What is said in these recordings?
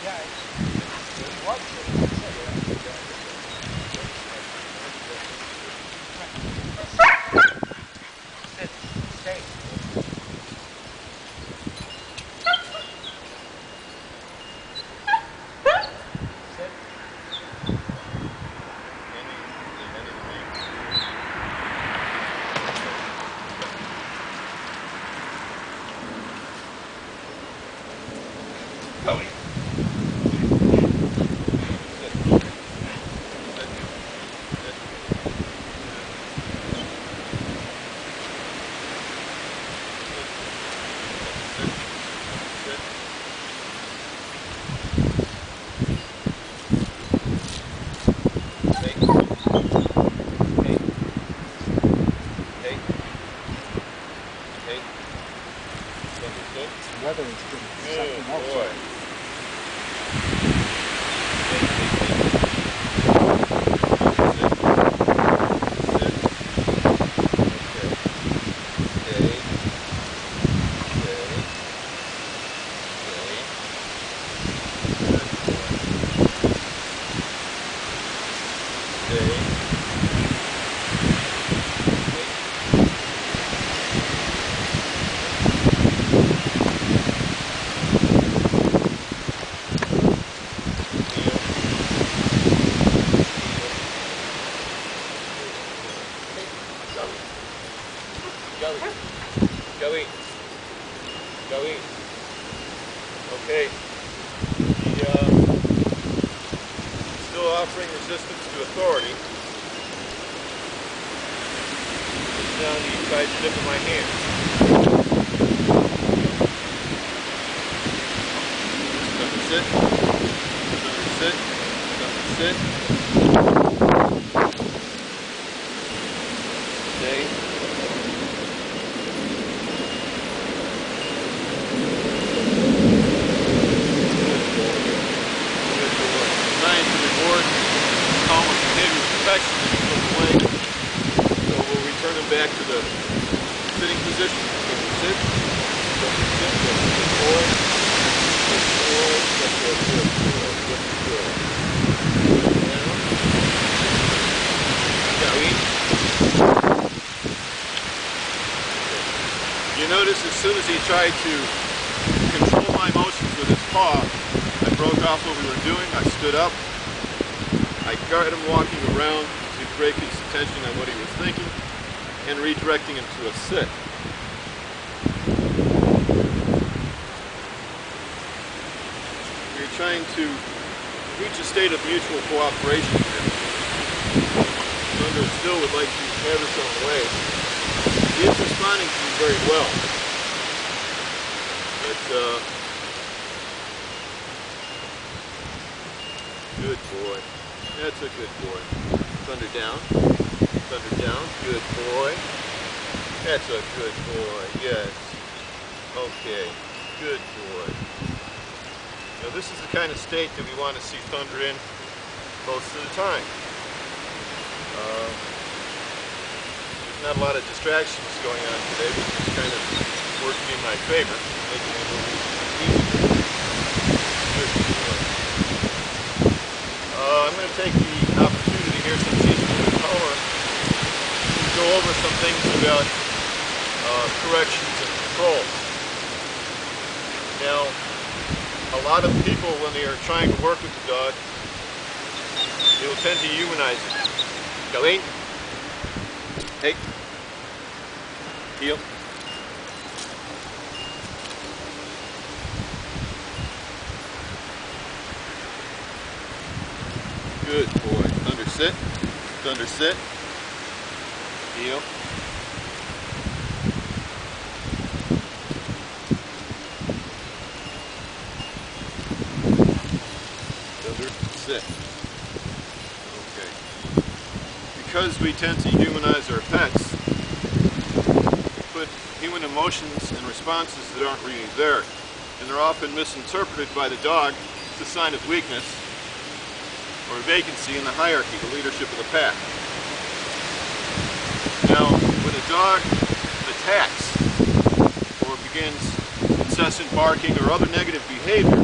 Yeah, it was good. Sit, stay. Sit. Going. The weather is good. Something else. Go eat. Okay. Still offering resistance to authority. Now he tries to dip in my hands. Sit. Sit. Sit. Stay. So we'll return him back to the sitting position. Sit. Good boy. Good boy. Good boy. Down. Now eat. You notice as soon as he tried to control my motions with his paw, I broke off what we were doing. I stood up. I got him walking around to break his attention on what he was thinking and redirecting him to a sit. We're trying to reach a state of mutual cooperation here. Thunder still would like to have his own way. He is responding to me very well. But, good boy. That's a good boy. Thunder down. Thunder down. Good boy. That's a good boy. Yes. Okay. Good boy. Now this is the kind of state that we want to see Thunder in most of the time. There's not a lot of distractions going on today, which is kind of working in my favor. Making it a little easier. Good boy. I'm going to take the opportunity here, since he's moving taller, to go over some things about corrections and control. Now, a lot of people, when they are trying to work with the dog, they will tend to humanize it. Colleen? Hey. Heel. Good boy. Thunder sit. Thunder sit. Heel. Thunder sit. Okay. Because we tend to humanize our pets, we put human emotions and responses that aren't really there, and they're often misinterpreted by the dog as a sign of weakness or vacancy in the hierarchy, the leadership of the pack. Now, when a dog attacks or begins incessant barking or other negative behavior,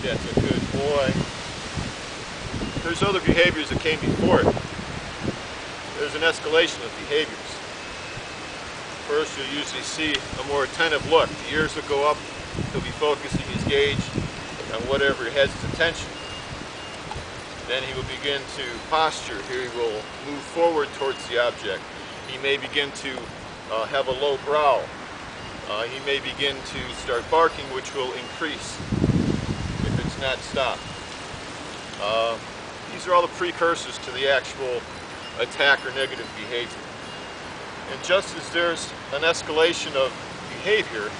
That's a good boy. There's other behaviors that came before it. There's an escalation of behaviors. First, you'll usually see a more attentive look. The ears will go up. He'll be focusing his gaze on whatever has his attention. Then he will begin to posture. Here he will move forward towards the object. He may begin to have a low growl. He may begin to start barking, which will increase if it's not stopped. These are all the precursors to the actual attack or negative behavior. And just as there's an escalation of behavior,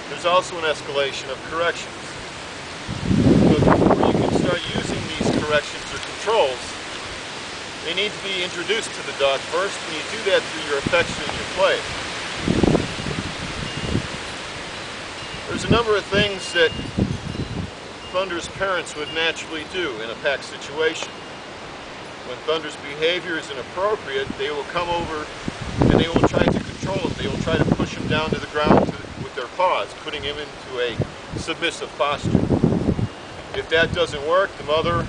there's also an escalation of corrections. But before you can start using these corrections or controls, they need to be introduced to the dog first, and you do that through your affection and your play. There's a number of things that Thunder's parents would naturally do in a pack situation. When Thunder's behavior is inappropriate, they will come over and they will try to control him. They will try to push him down to the ground with their paws, putting him into a submissive posture. If that doesn't work, the mother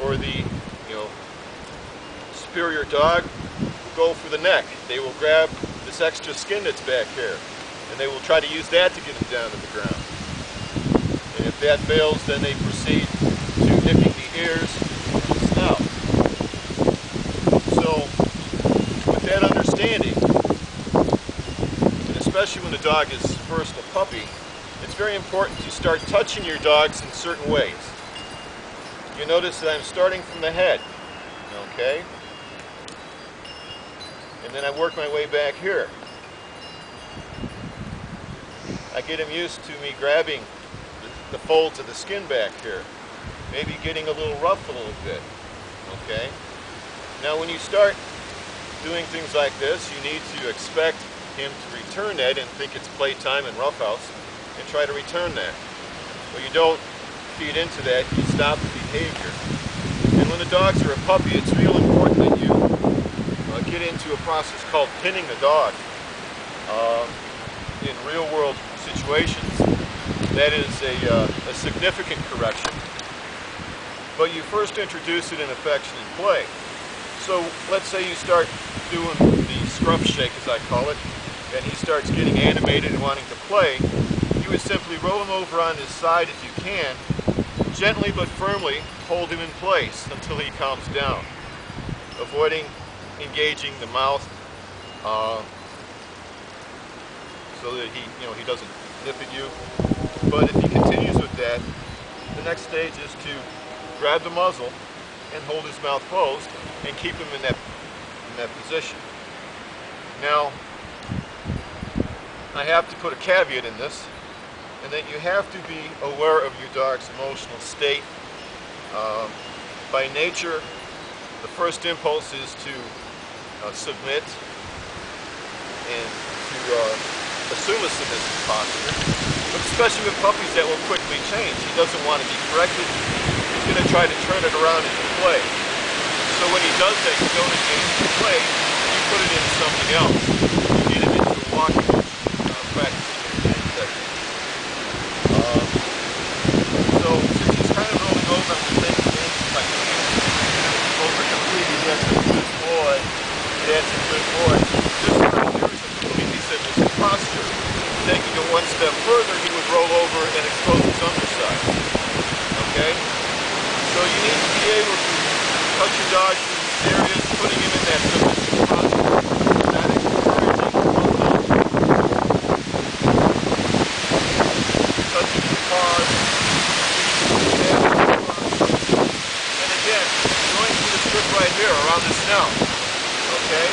or the superior dog will go for the neck. They will grab this extra skin that's back here, and they will try to use that to get him down to the ground. And if that fails, then they proceed to nipping the ears and the snout. So, with that understanding, and especially when the dog is first a puppy, it's very important to start touching your dogs in certain ways. You notice that I'm starting from the head, okay? And then I work my way back here. I get him used to me grabbing the folds of the skin back here. Maybe getting a little rough a little bit, okay? Now when you start doing things like this, you need to expect him to return that and think it's playtime and roughhouse and try to return that. When you don't feed into that, you stop the behavior. And when the dogs are a puppy, it's real important that you get into a process called pinning the dog. In real world situations, that is a significant correction. But you first introduce it in affection and play. So let's say you start doing the scruff shake, as I call it, and he starts getting animated and wanting to play. You would simply roll him over on his side if you can, gently but firmly hold him in place until he calms down, avoiding engaging the mouth so that he doesn't nip at you. But if he continues with that, the next stage is to grab the muzzle and hold his mouth closed and keep him in that position. Now, I have to put a caveat in this, and that you have to be aware of your dog's emotional state. By nature, the first impulse is to submit and to assume a submissive posture, but especially with puppies, that will quickly change. He doesn't want to be corrected. He's going to try to turn it around into play. So when he does that, you don't engage in play, you put it into something else. You get him into a walking practicing your technique. So since he's kind of rolling over, I'm going to take him like over completely. That's a good boy. That's a good boy. Just right here is a completely submissive posture. Taking it one step further, he would roll over and expose his underside. Okay? So you need to be able to touch your dog in these areas, putting him in that submissive posture. Not encouraging touching the paws. And again, going through the strip right here around the snout. Okay?